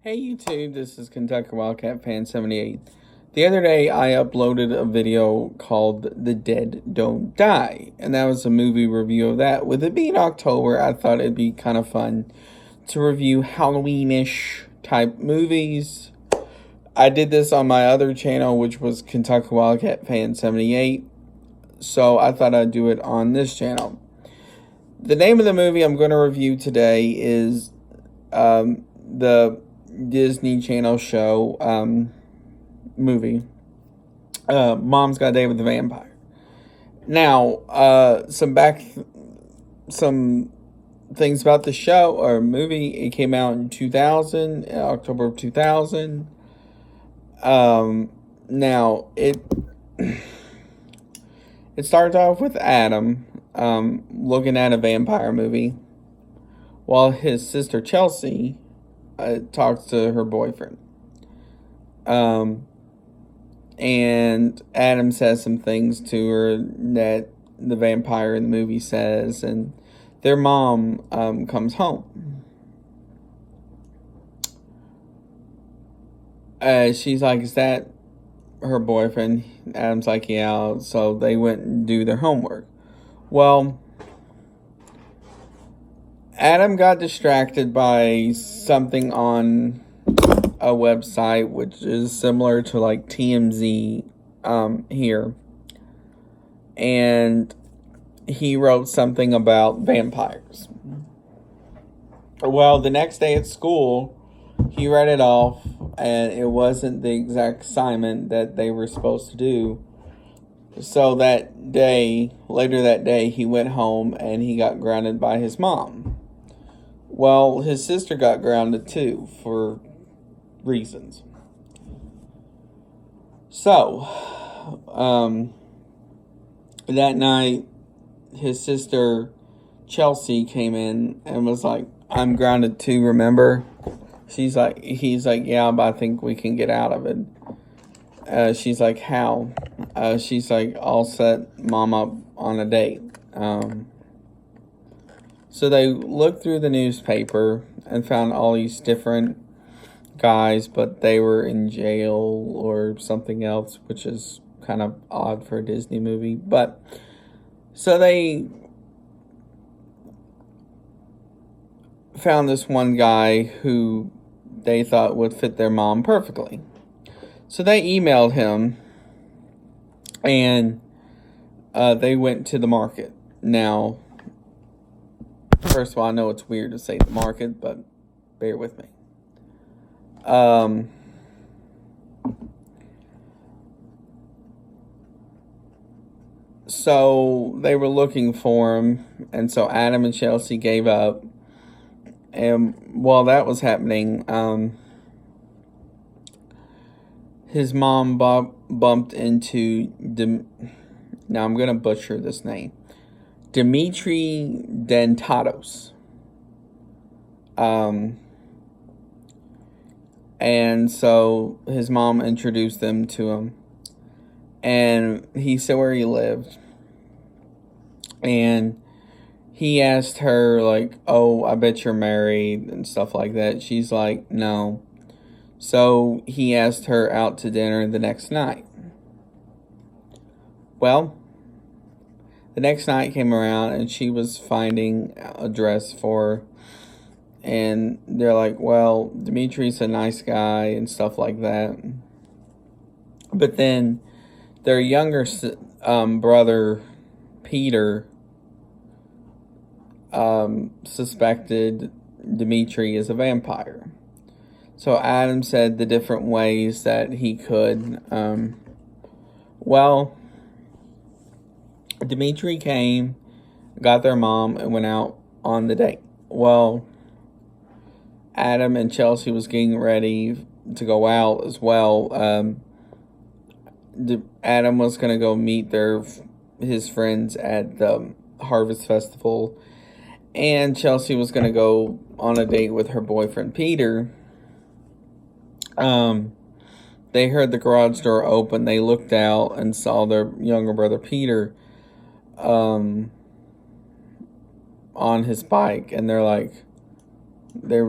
Hey YouTube, this is Kentucky Wildcat Fan 78. The other day I uploaded a video called The Dead Don't Die, and that was a movie review of that. With it being October, I thought it'd be kind of fun to review Halloween-ish type movies. I did this on my other channel, which was Kentucky Wildcat Fan 78, so I thought I'd do it on this channel. The name of the movie I'm going to review today is the Disney Channel show movie, Mom's Got a Date with the Vampire. Now, some things about the show or movie. It came out in 2000, October of 2000. Now it starts off with Adam looking at a vampire movie while his sister Chelsea talks to her boyfriend. And Adam says some things to her that the vampire in the movie says, and their mom comes home. She's like, is that her boyfriend? Adam's like, yeah. So they went and do their homework. Well, Adam got distracted by something on a website which is similar to like TMZ here, and he wrote something about vampires. Well, the next day at school, he read it off, and it wasn't the exact assignment that they were supposed to do. So later that day, he went home and he got grounded by his mom. Well, his sister got grounded too for reasons. So, that night, his sister Chelsea came in and was like, I'm grounded too, remember? He's like, yeah, but I think we can get out of it. She's like, how? She's like, I'll set Mom up on a date. So they looked through the newspaper and found all these different guys, but they were in jail or something else, which is kind of odd for a Disney movie. But so they found this one guy who they thought would fit their mom perfectly. So they emailed him, and they went to the market. Now, first of all, I know it's weird to say the market, but bear with me. So they were looking for him, and so Adam and Chelsea gave up. And while that was happening, his mom bumped into now I'm gonna butcher this name, Dimitri Dentados. And so his mom introduced them to him, and he said where he lived, and he asked her, like, oh, I bet you're married and stuff like that. She's like, no. So he asked her out to dinner the next night. Well, the next night came around and she was finding a dress for her. And they're like, well, Dimitri's a nice guy and stuff like that. But then their younger brother, Peter, suspected Dimitri is a vampire. So Adam said the different ways that he could. Well, Dimitri came, got their mom, and went out on the date. Well, Adam and Chelsea was getting ready to go out as well. Adam was going to go meet his friends at the Harvest Festival, and Chelsea was going to go on a date with her boyfriend Peter. They heard the garage door open. They looked out and saw their younger brother Peter on his bike, and they were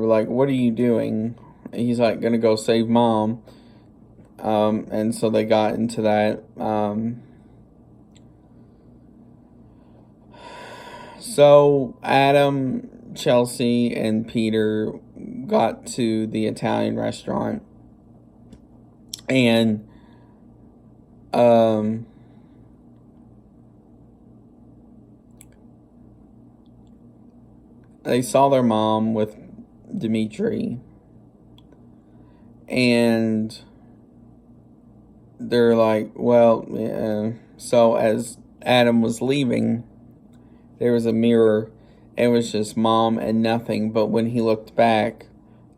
like, what are you doing? he's like gonna go save mom. And so they got into that. So Adam, Chelsea, and Peter got to the Italian restaurant, and they saw their mom with Dimitri, and they're like, well, yeah. So as Adam was leaving, there was a mirror. It was just mom and nothing. But when he looked back,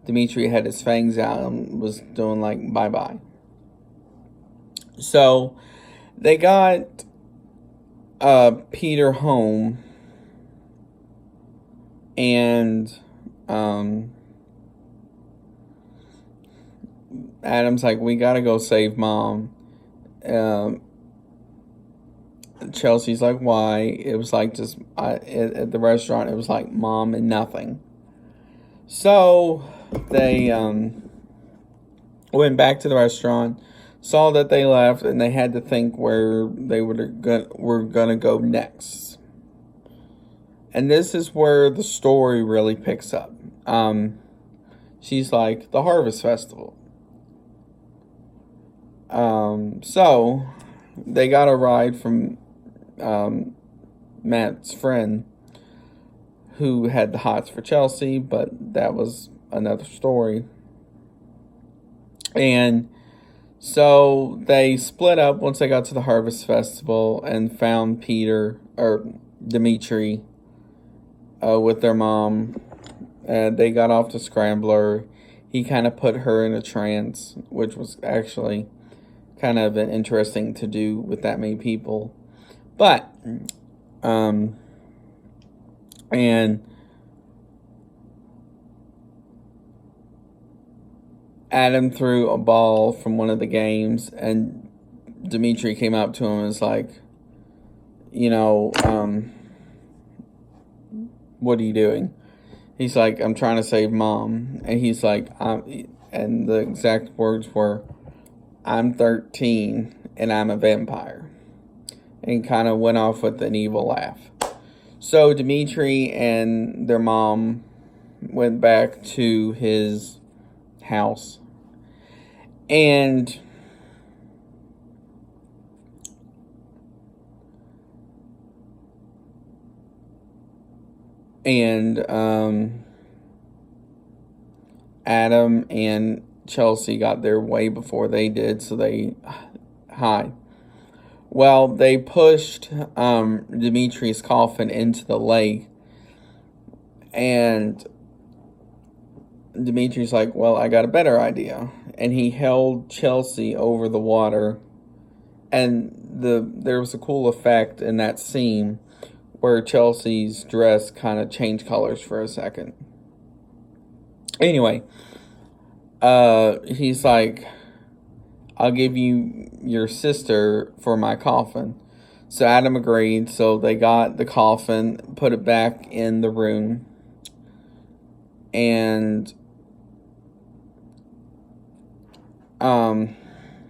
Dimitri had his fangs out and was doing like bye-bye. So they got Peter home, and Adam's like, we gotta go save mom. Chelsea's like, why? It was like just at the restaurant, it was like mom and nothing. So they went back to the restaurant, saw that they left, and they had to think where they were gonna go next. And this is where the story really picks up. She's like, the Harvest Festival. So they got a ride from Matt's friend, who had the hots for Chelsea, but that was another story. And so they split up once they got to the Harvest Festival and found Dimitri with their mom. And they got off the scrambler. He kind of put her in a trance, which was actually kind of an interesting to do with that many people. But, and Adam threw a ball from one of the games, and Dimitri came up to him and was like, what are you doing? He's like, I'm trying to save mom. And he's like, and the exact words were, I'm 13 and I'm a vampire. And kind of went off with an evil laugh. So Dimitri and their mom went back to his house. And Adam and Chelsea got there way before they did, so they hide. Well, they pushed Dimitri's coffin into the lake, and Dimitri's like, well, I got a better idea. And he held Chelsea over the water, and there was a cool effect in that scene where Chelsea's dress kind of changed colors for a second. Anyway, he's like, I'll give you your sister for my coffin. So Adam agreed. So they got the coffin, put it back in the room, and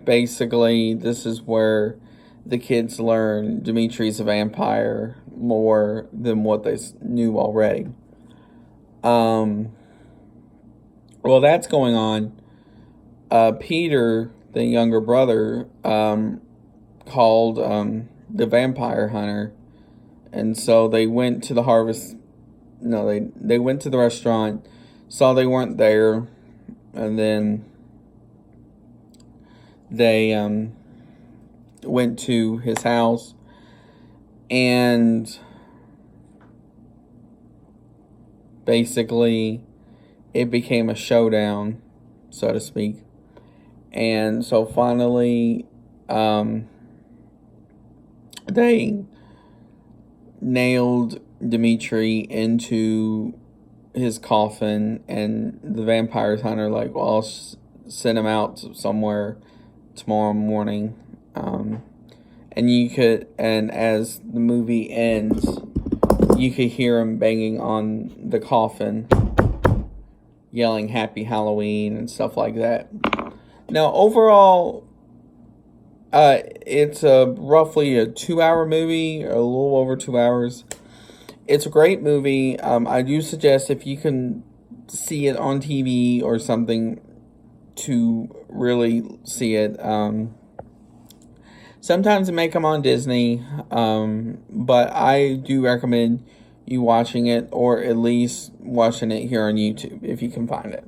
basically this is where the kids learn Dimitri's a vampire more than what they knew already. Well, that's going on. Peter, the younger brother, called the vampire hunter, and so they went to the harvest. No, they went to the restaurant, saw they weren't there, and then they went to his house, and basically it became a showdown, so to speak. And so finally, they nailed Dimitri into his coffin, and the vampire hunter like, well, I'll send him out somewhere tomorrow morning. And as the movie ends, you could hear him banging on the coffin, yelling Happy Halloween and stuff like that. Now, overall, it's roughly a 2-hour movie, a little over 2 hours. It's a great movie. I do suggest, if you can see it on TV or something, to really see it. Sometimes it may come on Disney, but I do recommend you watching it, or at least watching it here on YouTube if you can find it.